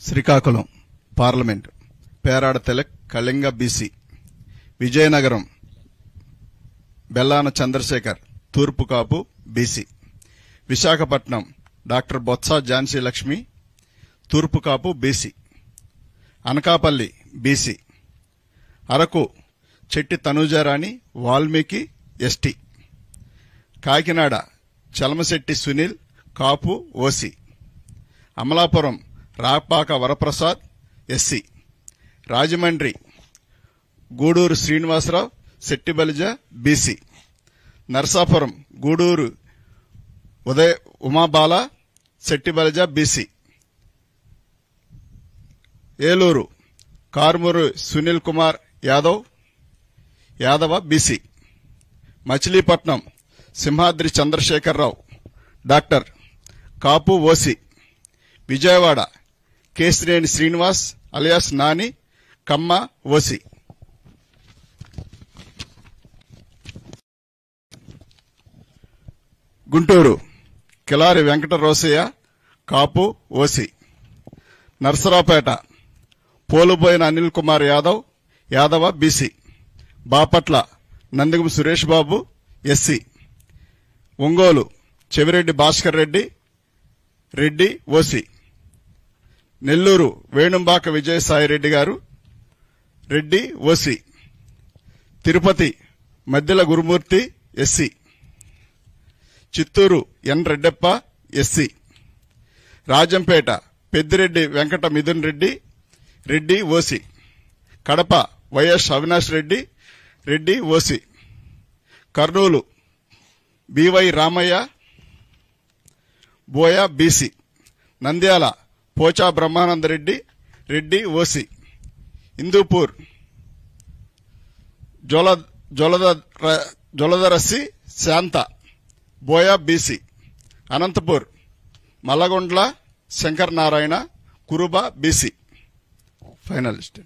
Srikakulam parliament Perada Tilak Kalinga BC, Vizianagaram Bellana Chandrasekhar తూర్పు Kapu BC, Visakhapatnam doctor Botsa Jhansi Lakshmi తూర్పు Kapu BC, Anakapalli BC, Araku Chetti Tanujarani Valmiki ST, Kakinada Chalamasetti Sunil Kapu OC, Amalapuram Rapaka Varaprasad SC, Rajahmundry Guduru Srinivasarao Settibalija BC, Narasapuram Guduru Udaya Umabala Settibalija BC, Eluru Karmuru Sunil Kumar Yadava BC, Machilipatnam Simhadri Chandrasekhararao doctor Kapu OC, Vijayawada Kesineni Srinivas alias Nani Kamma OC. Guntur Kilari Venkata Rosaiah కాపు OC, Narasaraopet Poluboina Anil Kumar Yadava BC, Bapatla Nandigam Suresh Babu SC, Ongole Chevireddy Bhaskar Reddy OC, Nellore Venumbaka Vijayasai Reddy గారు Reddy OC, Tirupati Maddela Gurumurthy SC, Chittoor N Reddappa SC, Rajampet Peddireddy Venkata Mithun Reddy OC, Kadapa YS Avinash Reddy OC, Kurnool BY Ramaiah Boya BC, Nandyal Pocha Brahmananda Reddy OC, Hindupur Joladarasi Shanta Boya BC, Anantapur Mallagondla Shankar Narayana Kuruba BC. Finalist.